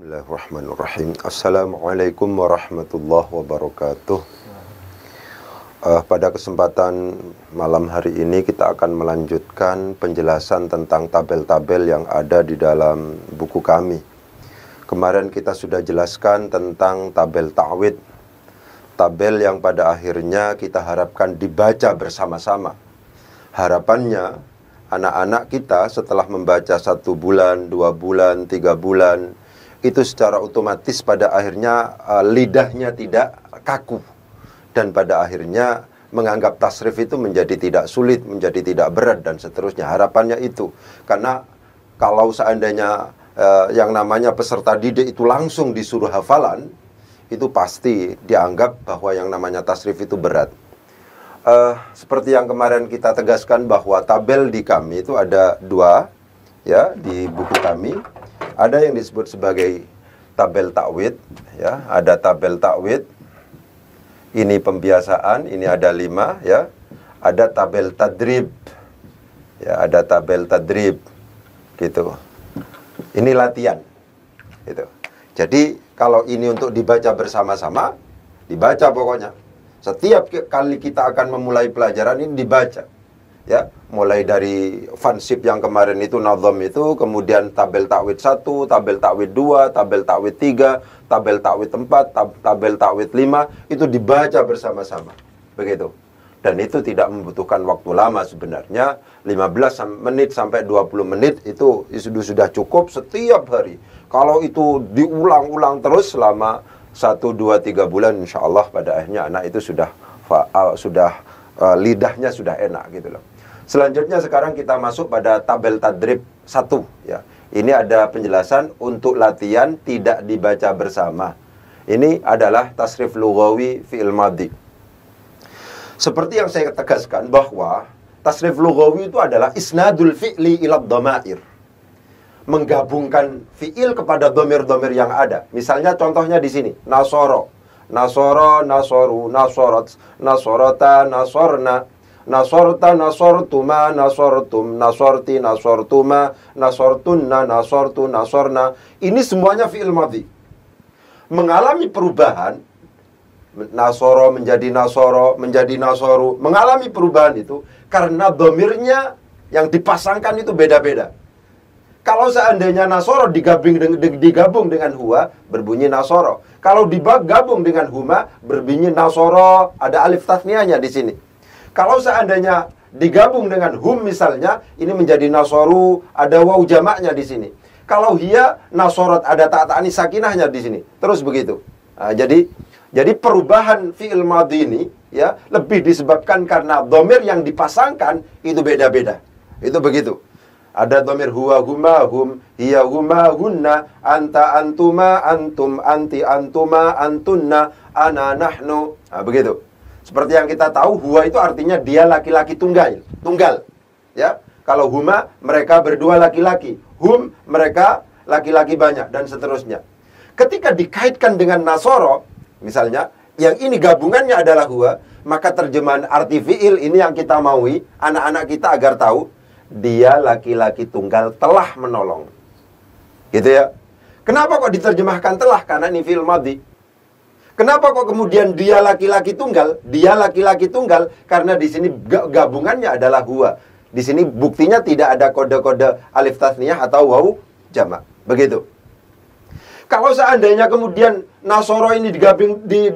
Bismillahirrahmanirrahim. Assalamualaikum warahmatullahi wabarakatuh. Pada kesempatan malam hari ini kita akan melanjutkan penjelasan tentang tabel-tabel yang ada di dalam buku kami. Kemarin kita sudah jelaskan tentang tabel ta'wid, tabel yang pada akhirnya kita harapkan dibaca bersama-sama. Harapannya anak-anak kita setelah membaca 1 bulan, 2 bulan, 3 bulan, itu secara otomatis pada akhirnya lidahnya tidak kaku. Dan pada akhirnya menganggap tasrif itu menjadi tidak sulit, menjadi tidak berat, dan seterusnya. Harapannya itu. Karena kalau seandainya yang namanya peserta didik itu langsung disuruh hafalan, itu pasti dianggap bahwa yang namanya tasrif itu berat. Seperti yang kemarin kita tegaskan bahwa tabel di kami itu ada 2, ya, di buku kami. Ada yang disebut sebagai tabel ta'wid, ya, ada tabel ta'wid. Ini pembiasaan, ini ada 5, ya. Ada tabel tadrib. Ya, ada tabel tadrib. Gitu. Ini latihan. Gitu. Jadi kalau ini untuk dibaca bersama-sama, dibaca pokoknya. Setiap kali kita akan memulai pelajaran ini dibaca. Ya, mulai dari fansip yang kemarin itu, nazam itu, kemudian tabel ta'wid 1, tabel ta'wid 2, tabel ta'wid 3, tabel ta'wid 4, tabel ta'wid 5, itu dibaca bersama-sama. Begitu. Dan itu tidak membutuhkan waktu lama sebenarnya. 15 menit sampai 20 menit itu sudah cukup setiap hari. Kalau itu diulang-ulang terus selama 1, 2, 3 bulan, insya Allah pada akhirnya anak itu sudah lidahnya sudah enak gitu loh. Selanjutnya sekarang kita masuk pada tabel tadrib 1, ya. Ini ada penjelasan untuk latihan tidak dibaca bersama. Ini adalah tasrif lughawi fi'il madhi. Seperti yang saya tegaskan bahwa tasrif lughawi itu adalah isnadul fi'li ila dhamair. Menggabungkan fi'il kepada dhamir-dhamir yang ada. Misalnya contohnya di sini, nasoro, nasoro, nasoru, nasorot, nasorota, nasorna, nasorta, nasortuma, nasortum, nasorti, nasortuma, nasortunna, nasortu, nasorna. Ini semuanya fi'il madhi. Mengalami perubahan, nasoro menjadi nasoro, menjadi nasoru. Mengalami perubahan itu karena dhamirnya yang dipasangkan itu beda-beda. Kalau seandainya nasoro digabung dengan huwa, berbunyi nasoro. Kalau digabung dengan huma, berbunyi nasoro. Ada alif tasniahnya di sini. Kalau seandainya digabung dengan hum misalnya, ini menjadi nasoru, ada waw jamaknya di sini. Kalau hiya nasorot, ada ta'ani sakinahnya di sini. Terus begitu. Nah, jadi perubahan fi'il madhi ini, ya, lebih disebabkan karena dhamir yang dipasangkan itu beda-beda. Itu begitu. Ada dhamir huwa, huma, hum, hiya, huma, hunna, anta, antuma, antum, anti, antuma, antunna, ana, nahnu. Nah, begitu. Seperti yang kita tahu, huwa itu artinya dia laki-laki tunggal. Ya. Kalau huma, mereka berdua laki-laki. Hum, mereka laki-laki banyak, dan seterusnya. Ketika dikaitkan dengan nasoro, misalnya, yang ini gabungannya adalah huwa, maka terjemahan arti fi'il ini yang kita maui, anak-anak kita agar tahu, dia laki-laki tunggal telah menolong. Gitu ya. Kenapa kok diterjemahkan telah? Karena ini fi'il madhi. Kenapa kok kemudian dia laki-laki tunggal? Dia laki-laki tunggal karena di sini gabungannya adalah huwa. Di sini buktinya tidak ada kode-kode alif tasniyah atau waw jamak. Begitu. Kalau seandainya kemudian nasoro ini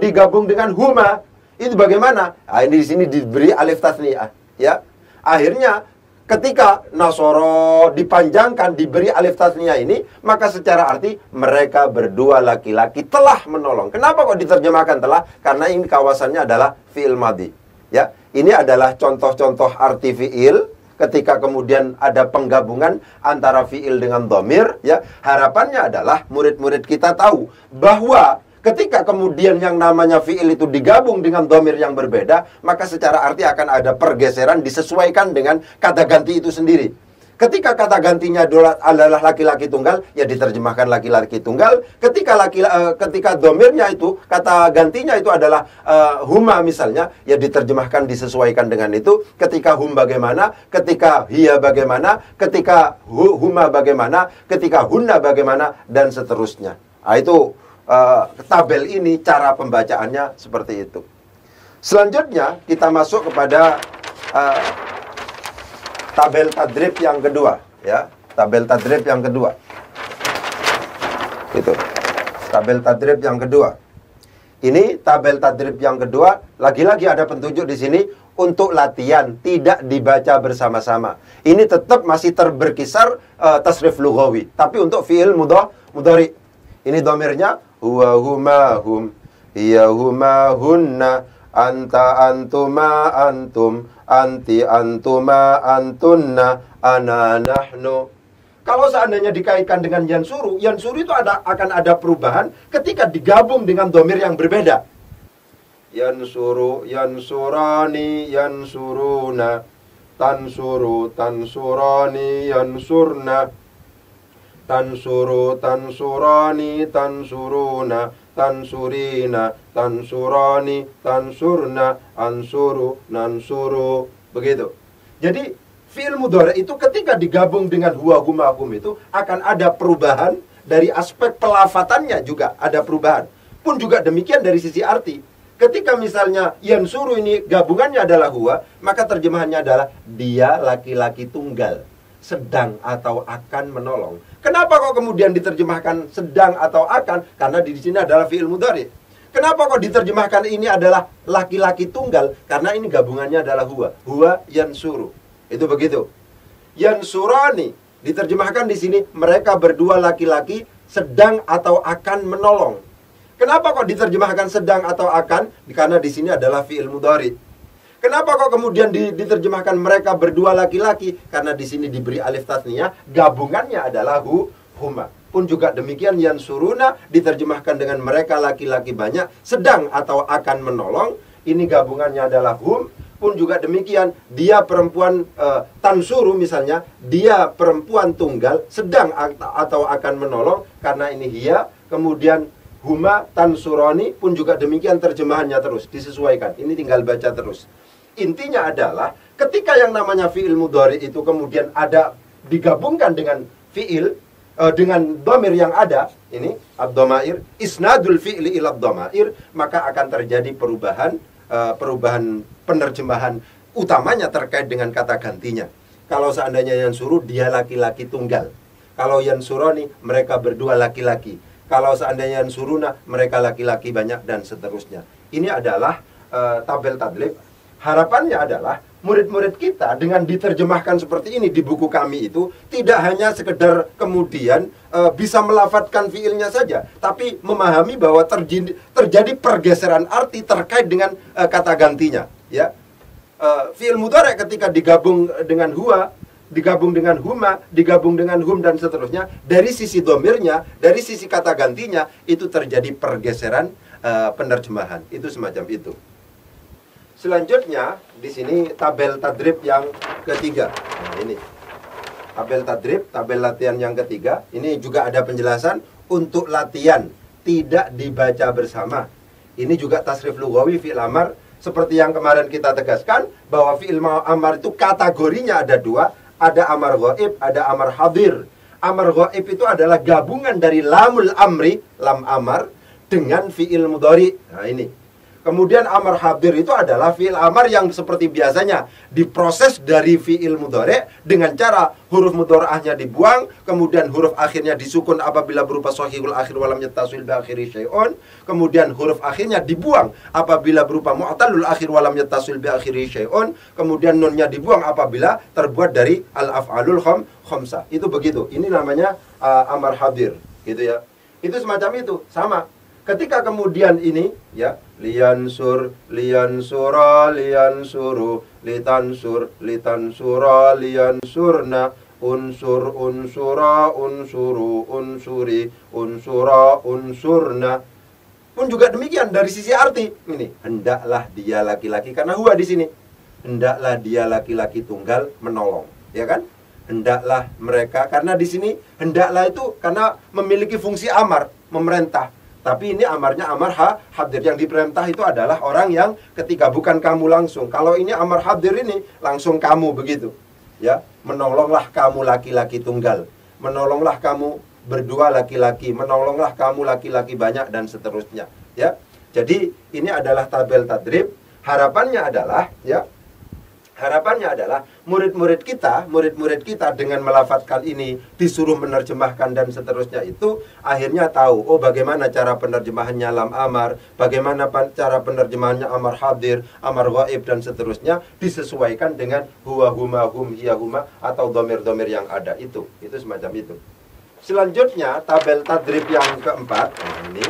digabung dengan huma, itu bagaimana? Nah, ini di sini diberi alif tasniyah, ya. Akhirnya ketika nasoro dipanjangkan, diberi alif tasniyah ini, maka secara arti mereka berdua laki-laki telah menolong. Kenapa kok diterjemahkan telah? Karena ini kawasannya adalah fi'il madhi. Ya, ini adalah contoh-contoh arti fi'il ketika kemudian ada penggabungan antara fi'il dengan dhamir. Ya, harapannya adalah murid-murid kita tahu bahwa ketika kemudian yang namanya fi'il itu digabung dengan dhamir yang berbeda, maka secara arti akan ada pergeseran disesuaikan dengan kata ganti itu sendiri. Ketika kata gantinya adalah laki-laki tunggal, ya diterjemahkan laki-laki tunggal. Ketika dhamirnya itu, kata gantinya itu adalah huma misalnya, ya diterjemahkan disesuaikan dengan itu. Ketika hum bagaimana, ketika hiya bagaimana, ketika huma bagaimana, ketika hunna bagaimana, dan seterusnya. Nah, itu tabel ini cara pembacaannya seperti itu. Selanjutnya kita masuk kepada tabel tadrib yang kedua, ya. Tabel tadrib yang kedua. Itu. Tabel tadrib yang kedua. Ini tabel tadrib yang kedua, lagi-lagi ada petunjuk di sini untuk latihan, tidak dibaca bersama-sama. Ini tetap masih berkisar tasrif lughawi, tapi untuk fi'il mudhari. Ini dhamirnya huwa huma hum, hiya huma hunna, anta antuma antum, anti antuma antunna, ana nahnu. Kalau seandainya dikaitkan dengan yansuru itu akan ada perubahan ketika digabung dengan dhamir yang berbeda. Yansuru, yansurani, yansuruna, tansuru, tansurani, yansurna, tansuru, tansurani, tansuruna, tansurina, tansurani, tansurna, ansuru, nansuru. Begitu. Jadi fi'il mudhari itu ketika digabung dengan huwa huma hum itu akan ada perubahan dari aspek pelafatannya, juga ada perubahan. Pun juga demikian dari sisi arti. Ketika misalnya yansuru ini gabungannya adalah huwa, maka terjemahannya adalah dia laki-laki tunggal, sedang atau akan menolong. Kenapa kok kemudian diterjemahkan sedang atau akan? Karena di sini adalah fi'il mudhari. Kenapa kok diterjemahkan ini adalah laki-laki tunggal? Karena ini gabungannya adalah huwa. Huwa yansuru. Itu begitu. Yansurani diterjemahkan di sini mereka berdua laki-laki sedang atau akan menolong. Kenapa kok diterjemahkan sedang atau akan? Karena di sini adalah fi'il mudhari. Kenapa kok kemudian diterjemahkan mereka berdua laki-laki? Karena di sini diberi alif tasniyah, gabungannya adalah huma. Pun juga demikian yansuruna diterjemahkan dengan mereka laki-laki banyak sedang atau akan menolong. Ini gabungannya adalah hum. Pun juga demikian, dia perempuan tansuru misalnya, dia perempuan tunggal sedang atau akan menolong, karena ini hiya. Kemudian huma tansuroni pun juga demikian terjemahannya terus disesuaikan. Ini tinggal baca terus. Intinya adalah ketika yang namanya fi'il mudhari itu kemudian ada digabungkan dengan fi'il dengan dhamir yang ada, ini ad-dhamair, isnadul fi'li ila ad-dhamair, maka akan terjadi perubahan penerjemahan utamanya terkait dengan kata gantinya. Kalau seandainya yang suruh dia laki-laki tunggal, kalau yang suroni mereka berdua laki-laki, kalau seandainya yang suruna mereka laki-laki banyak, dan seterusnya. Ini adalah tabel tadlib. Harapannya adalah murid-murid kita dengan diterjemahkan seperti ini di buku kami itu tidak hanya sekedar kemudian bisa melafatkan fiilnya saja, tapi memahami bahwa terjadi pergeseran arti terkait dengan kata gantinya, ya. Fiil mudhari ketika digabung dengan huwa, digabung dengan huma, digabung dengan hum dan seterusnya, dari sisi dhamirnya, dari sisi kata gantinya itu terjadi pergeseran penerjemahan. Itu semacam itu. Selanjutnya di sini tabel tadrib yang ketiga. Nah, ini tabel tadrib, tabel latihan yang ketiga. Ini juga ada penjelasan untuk latihan tidak dibaca bersama. Ini juga tasrif lughawi fi'il amar, seperti yang kemarin kita tegaskan bahwa fi'il amar itu kategorinya ada dua, ada amar ghaib, ada amar hadir. Amar ghaib itu adalah gabungan dari lamul amri, lam amar, dengan fi'il mudhari. Nah, ini. Kemudian amar hadir itu adalah fi'il amar yang seperti biasanya diproses dari fi'il mudhari dengan cara huruf mudhari'ahnya dibuang, kemudian huruf akhirnya disukun apabila berupa shahihul akhir walam yattasil bi akhiri syai'un, kemudian huruf akhirnya dibuang apabila berupa mu'tallul akhir walam yattasil bi akhiri syai'un, kemudian nunnya dibuang apabila terbuat dari al-af'alul khamsah. Itu begitu. Ini namanya amar hadir, gitu ya. Itu semacam itu, sama. Ketika kemudian ini, ya, liyansur, liyansura, liyansuru, litansur, litansura, liyansurna, unsur, unsura, unsuru, unsuri, unsura, unsurna. Pun juga demikian dari sisi arti. Ini, hendaklah dia laki-laki, karena huwa di sini. Hendaklah dia laki-laki tunggal menolong, ya kan? Hendaklah mereka, karena di sini hendaklah itu karena memiliki fungsi amar, memerintah. Tapi ini amarnya amar hadir. Yang diperintah itu adalah orang yang ketika bukan kamu langsung. Kalau ini amar hadir ini langsung kamu begitu. Ya, menolonglah kamu laki-laki tunggal. Menolonglah kamu berdua laki-laki, menolonglah kamu laki-laki banyak, dan seterusnya, ya. Jadi ini adalah tabel tadrib. Harapannya adalah, ya, murid-murid kita dengan melafatkan ini, disuruh menerjemahkan dan seterusnya itu, akhirnya tahu, oh bagaimana cara penerjemahannya lam amar, bagaimana cara penerjemahannya amar hadir, amar ghaib, dan seterusnya, disesuaikan dengan huwa, huma, hum, hiya, huma, atau domir-domir yang ada itu semacam itu. Selanjutnya, tabel tadrib yang keempat, ini,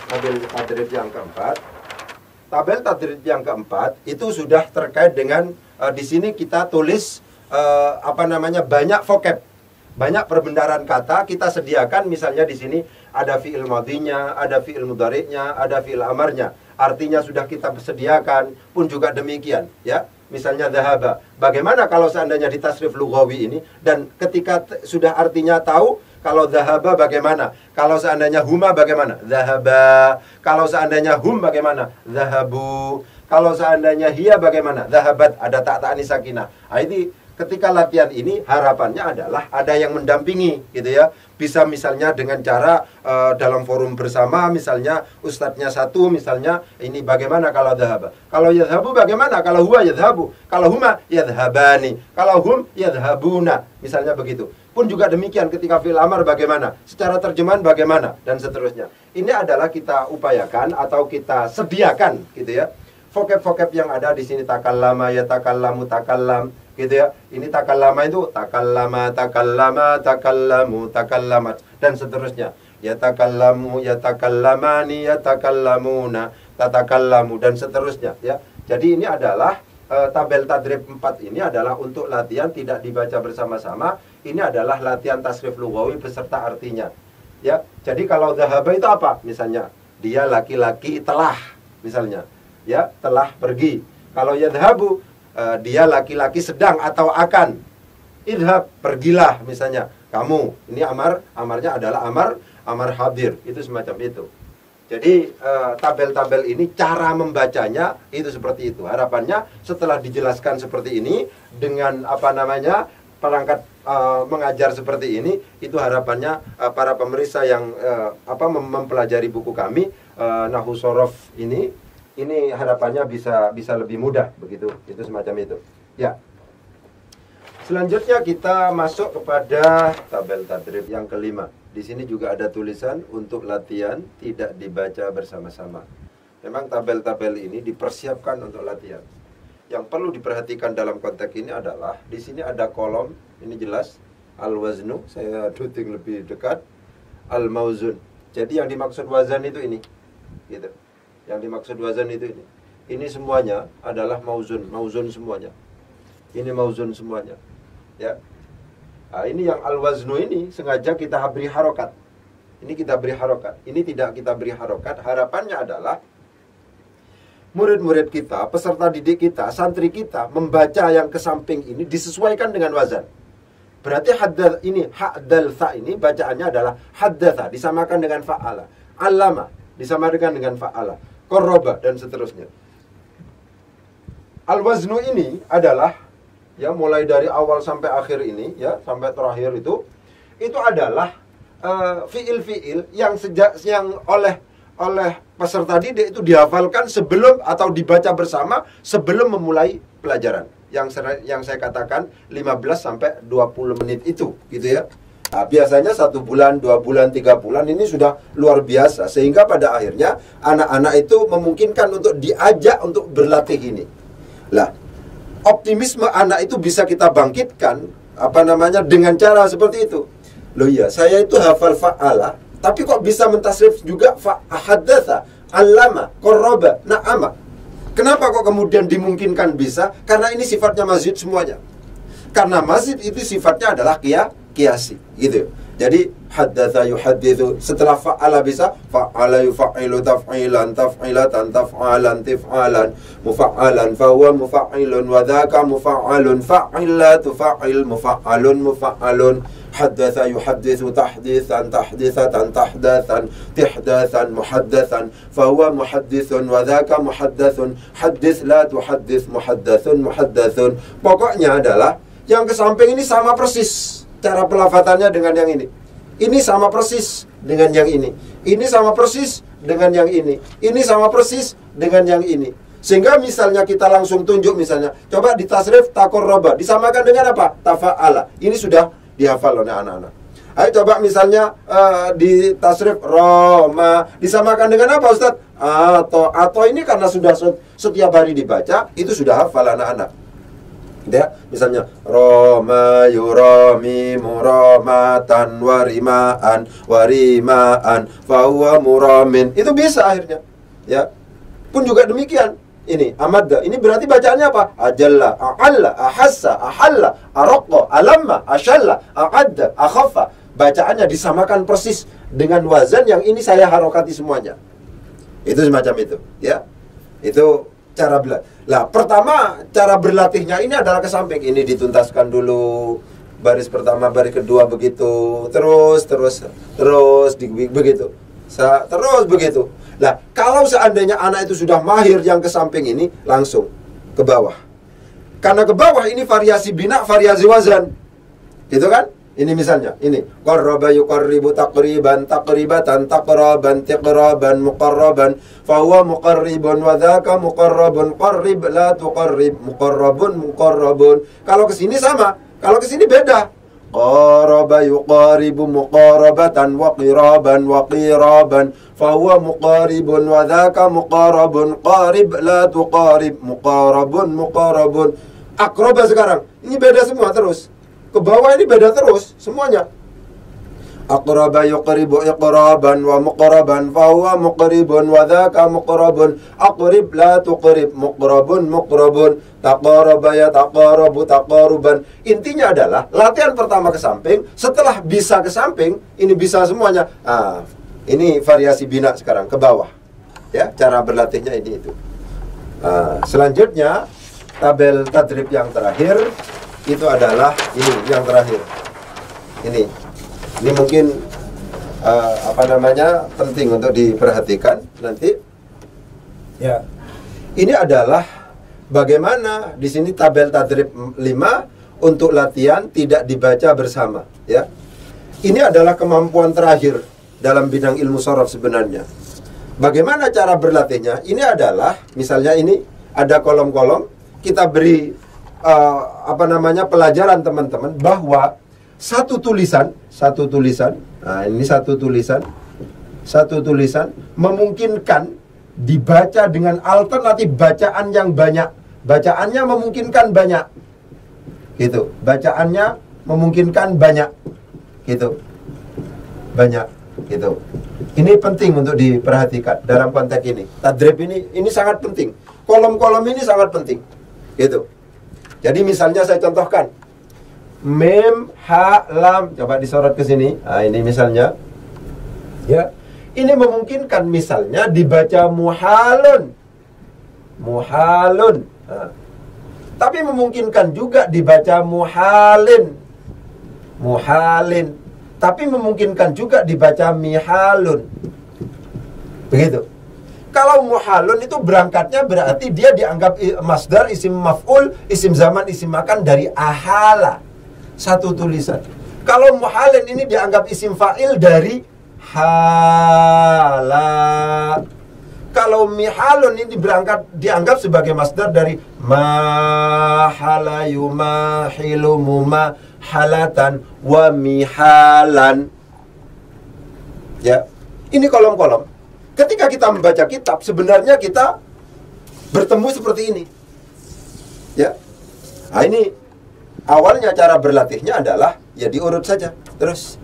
tabel tadrib yang keempat. Tabel tadrib yang keempat itu sudah terkait dengan di sini kita tulis banyak vocab, banyak perbendaharaan kata kita sediakan. Misalnya di sini ada fi'il madhinya, ada fi'il mudhari'nya, ada fi'il amarnya. Artinya sudah kita sediakan, pun juga demikian, ya. Misalnya dhahaba. Bagaimana kalau seandainya di tasrif lughawi ini, dan ketika sudah artinya tahu, kalau dhahaba bagaimana? Kalau seandainya huma bagaimana? Dhahaba. Kalau seandainya hum bagaimana? Dhahabu. Kalau seandainya hiya bagaimana? Dhahabat. Ada ta'ani sakinah. Nah, ini ketika latihan ini harapannya adalah ada yang mendampingi, gitu ya. Bisa misalnya dengan cara dalam forum bersama, misalnya ustadznya satu, misalnya ini bagaimana kalau dhahaba. Kalau yadhabu bagaimana? Kalau huwa yadhabu. Kalau huma yadhabani. Kalau hum yadhabuna. Misalnya begitu. Pun juga demikian ketika fi'il amar bagaimana, secara terjemahan bagaimana, dan seterusnya. Ini adalah kita upayakan atau kita sediakan, gitu ya. Vocab-vocab yang ada di sini, takallama, ya takallamu, takallam, gitu ya. Ini takallama itu takallama, takallama, takallamu, takallamat, dan seterusnya. Ya takallamu, ya takallamani, ya takallamuna, tatakallamu, dan seterusnya, ya. Jadi ini adalah tabel tadrib 4 ini adalah untuk latihan tidak dibaca bersama-sama. Ini adalah latihan tasrif lughawi beserta artinya. Ya, jadi kalau dhahaba itu apa? Misalnya, dia laki-laki telah, misalnya, ya, telah pergi. Kalau yadhabu, dia laki-laki sedang atau akan. Idhab, pergilah, misalnya. Kamu, ini amarnya adalah amar hadir. Itu semacam itu. Jadi tabel-tabel ini cara membacanya itu seperti itu. Harapannya setelah dijelaskan seperti ini dengan perangkat mengajar seperti ini, itu harapannya para pemeriksa yang mempelajari buku kami Nahwu Shorof ini harapannya bisa lebih mudah begitu. Itu semacam itu. Ya. Selanjutnya kita masuk kepada tabel tadrib yang kelima. Di sini juga ada tulisan untuk latihan tidak dibaca bersama-sama. Memang tabel-tabel ini dipersiapkan untuk latihan. Yang perlu diperhatikan dalam konteks ini adalah di sini ada kolom, ini jelas al-waznu, saya shooting lebih dekat, al-mauzun. Jadi yang dimaksud wazan itu ini, gitu. Yang dimaksud wazan itu ini. Ini semuanya adalah mauzun semuanya. Ini mauzun semuanya, ya. Nah, ini yang al-waznu ini sengaja kita beri harokat. Ini kita beri harokat. Ini tidak kita beri harokat. Harapannya adalah murid-murid kita, peserta didik kita, santri kita membaca yang ke samping ini disesuaikan dengan wazan. Berarti haddath ini, haddatha ini bacaannya adalah haddatha, disamakan dengan fa'ala. Allama, disamakan dengan fa'ala. Qarraba, dan seterusnya. Al-waznu ini adalah, ya, mulai dari awal sampai akhir ini, ya, sampai terakhir itu adalah fiil-fiil yang oleh peserta didik itu dihafalkan sebelum atau dibaca bersama sebelum memulai pelajaran. Yang saya katakan 15 sampai 20 menit itu, gitu ya. Nah, biasanya 1 bulan, 2 bulan, 3 bulan ini sudah luar biasa, sehingga pada akhirnya anak-anak itu memungkinkan untuk diajak untuk berlatih ini. Lah, optimisme anak itu bisa kita bangkitkan dengan cara seperti itu. Loh iya, saya itu hafal fa'ala, tapi kok bisa mentasrif juga haddatha, allama, qarraba, na'ama. Kenapa kok kemudian dimungkinkan bisa? Karena ini sifatnya mazid semuanya. Karena mazid itu sifatnya adalah qiyasi, gitu. Jadi haddatha yuhaddithu, setelah fa'ala bisa fa'ala yufa'ilu taf'ilan, taf'ilatan, taf'alan, tif'alan, mufa'alan, fahuwa mufa'ilun, wa dhaka mufa'alun, fa'ilatu fa'il, mufa'alun, mufa'alun. Haddatha yuhaddithu tahdithan, tahdithatan, tahdathan, tihdathan, muhaddathan, fahuwa muhaddithun, wa dhaka muhaddathun, haddith la tuhaddith, muhaddathun, muhaddathun. Pokoknya adalah yang ke samping ini sama persis cara pelafatannya dengan yang ini. Ini sama persis dengan yang ini. Ini sama persis dengan yang ini. Ini sama persis dengan yang ini. Sehingga misalnya kita langsung tunjuk misalnya, coba di tasrif taqarraba, disamakan dengan apa? Tafa'ala. Ini sudah dihafal oleh anak-anak. Ayo coba misalnya di tasrif Roma, disamakan dengan apa Ustaz? Atau ini karena sudah setiap hari dibaca, itu sudah hafal anak-anak. Ya, misalnya Roma yurami muramatan warimaan fahuwa muramin. Itu bisa akhirnya. Ya. Pun juga demikian. Ini amadda. Ini berarti bacaannya apa? Ajalla, a'alla, ahassa, ahalla, araqqa, alamma, ashalla, a'adda, akhaffa. Bacaannya disamakan persis dengan wazan yang ini saya harokati semuanya. Itu semacam itu, ya. Itu cara belajar. Lah, pertama cara berlatihnya ini adalah ke samping. Ini dituntaskan dulu. Baris pertama, baris kedua begitu. Terus begitu. Terus begitu. Lah, kalau seandainya anak itu sudah mahir yang ke samping ini, langsung ke bawah. Karena ke bawah ini variasi bina, variasi wazan. Gitu kan? Ini misalnya, ini qarraba yuqarribu taqriban taqribatan taqraban tiqraban muqarraban fahuwa muqarribun wa dzaka muqarrabun qarrib la tuqarrib muqarrabun muqarrabun. Kalau ke sini sama, kalau ke sini beda. Qarraba yuqaribu muqarabatan wa qiraban wa qiraban fahuwa muqaribun wa dzaka muqarrabun qarib la tuqarib muqarrabun muqarrabun. Aqraba sekarang, ini beda semua terus. Ke bawah ini beda terus semuanya. Aqraba yuqribu iqraban wa muqraban fa huwa muqribun wa dzaka muqrabun aqrib la tuqrib muqrabun muqrabun taqaraba ya taqarabu taqaruban. Intinya adalah latihan pertama ke samping, setelah bisa ke samping, ini bisa semuanya. Ini variasi bina sekarang ke bawah. Ya, cara berlatihnya ini itu. Selanjutnya tabel tadrib yang terakhir itu adalah ini yang terakhir. Ini mungkin penting untuk diperhatikan nanti. Ya. Ini adalah bagaimana di sini tabel tadrib 5 untuk latihan tidak dibaca bersama, ya. Ini adalah kemampuan terakhir dalam bidang ilmu shorof sebenarnya. Bagaimana cara berlatihnya? Ini adalah misalnya ini ada kolom-kolom, kita beri pelajaran teman-teman bahwa satu tulisan, ini satu tulisan memungkinkan dibaca dengan alternatif bacaan yang banyak. Bacaannya memungkinkan banyak. Gitu. Bacaannya memungkinkan banyak. Gitu. Banyak, gitu. Ini penting untuk diperhatikan dalam konteks ini. Tadrib ini sangat penting. Kolom-kolom ini sangat penting. Gitu. Jadi misalnya saya contohkan mem, ha, lam. Coba disorot ke sini. Ini misalnya. Ya. Ini memungkinkan misalnya dibaca muhalun. Muhalun. Tapi memungkinkan juga dibaca muhalin. Muhalin. Tapi memungkinkan juga dibaca mihalun. Begitu. Kalau muhalun itu berangkatnya berarti dia dianggap masdar, isim maf'ul, isim zaman, isim makan dari ahala. Satu tulisan. Kalau muhalin ini dianggap isim fa'il dari hala. Kalau mihalun ini dianggap sebagai masdar dari mahala yumahilu mumahalatan wa mihalan. Ya. Ini kolom-kolom. Ketika kita membaca kitab, sebenarnya kita bertemu seperti ini. Ya. Nah, ini awalnya cara berlatihnya adalah ya diurut saja. Terus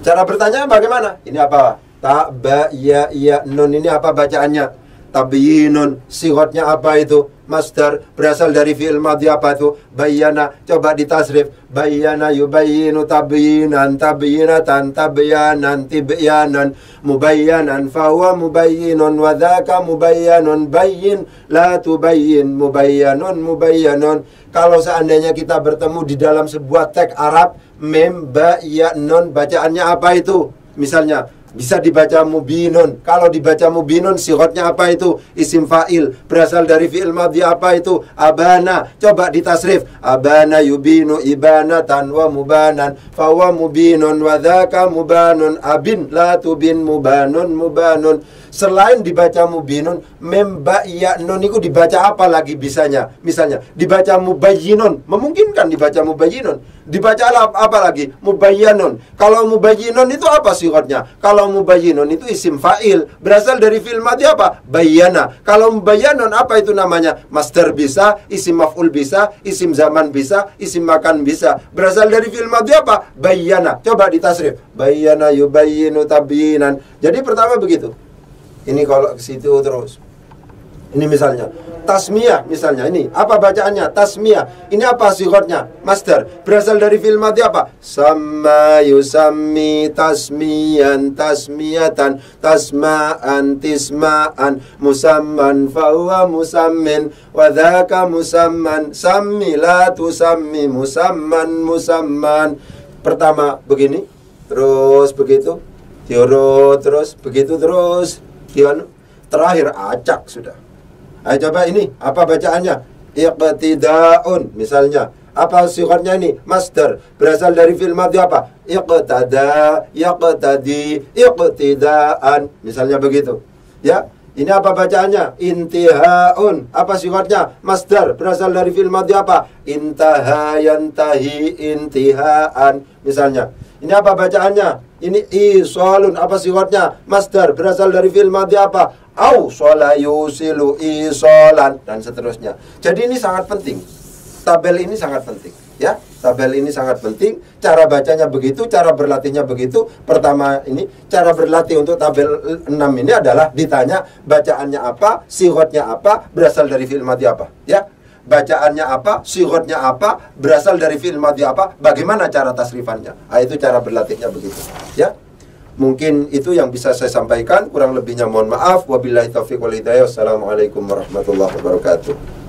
cara bertanya bagaimana? Ini apa? Ta, ba, ya, nun ini apa bacaannya? Tabyinun, sighotnya apa itu? Masdar, berasal dari fi'il madhi apa itu? Bayyana, coba ditasrif. Bayyana yubayyinu tabyinan, tabyinatan, tabyanan, tibyanan, mubayyanan, fahuwa mubayyinun, wadhaka mubayyanun, bayyin, la tubayyin, mubayyanun, mubayyanun. Kalau seandainya kita bertemu di dalam sebuah teks Arab, mem, ba, ya, nun, bacaannya apa itu? Misalnya, Bisa dibaca mubinun. Kalau dibaca mubinun, sighotnya apa itu? Isim fa'il. Berasal dari fi'il madhi apa itu? Abana. Coba ditasrif. Abana yubinu ibanatan wa mubanan. Fawa mubinun wa dhaka mubanun. Abin la tubin mubanun mubanun. Selain dibaca mubinun, nun itu dibaca apa lagi bisanya? Misalnya, dibaca mubayyinun. Memungkinkan dibaca mubayyinun. Dibaca apa lagi? Mubayyanun. Kalau mubayyinun itu apa sighotnya? Kalau mubayyinun itu isim fa'il. Berasal dari fi'il madhi apa? Bayyana. Kalau mubayyanun apa itu namanya? Masdar bisa, isim maf'ul bisa, isim zaman bisa, isim makan bisa. Berasal dari fi'il madhi apa? Bayyana. Coba ditasrif. Bayyana yubayyinu tabyinan. Jadi pertama begitu. Ini kalau ke situ terus. Ini misalnya tasmiyah, misalnya ini apa bacaannya? Tasmiyah. Ini apa sighotnya? Masdar. Berasal dari fi'il madhi apa? Samma yusammi tasmiyan tasmiyatan tasma'an tisma'an musamman fahuwa musammin wa dhaka musamman sammi la tusammi musamman musamman. Pertama begini, terus begitu, diurut terus, begitu terus. Terakhir acak sudah. Ayo coba ini, apa bacaannya? Iqtida'un, misalnya. Apa sighotnya ini? Masdar. Berasal dari fi'il madhi apa? Iqtada, yaqtadi, iqtida'an. Misalnya begitu. Ya, ini apa bacaannya? Intiha'un. Apa sighotnya? Masdar. Berasal dari fi'il madhi apa? Intaha, yantahi, intiha'an. Misalnya. Ini apa bacaannya? Ini isolun. Apa sighotnya? Masdar. Berasal dari fi'il madhi apa? Awsala yusilu isolan. Dan seterusnya. Jadi ini sangat penting. Tabel ini sangat penting. Ya, tabel ini sangat penting. Cara bacanya begitu, cara berlatihnya begitu. Pertama ini, cara berlatih untuk tabel 6 ini adalah ditanya bacaannya apa, sighotnya apa, berasal dari fi'il madhi apa. Ya. Bacaannya apa, sighotnya apa, berasal dari fi'il madhi apa, bagaimana cara tasrifannya. Itu cara berlatihnya begitu. Ya. Mungkin itu yang bisa saya sampaikan, kurang lebihnya mohon maaf. Wabillahi taufiq wal hidayah. Wassalamualaikum warahmatullahi wabarakatuh.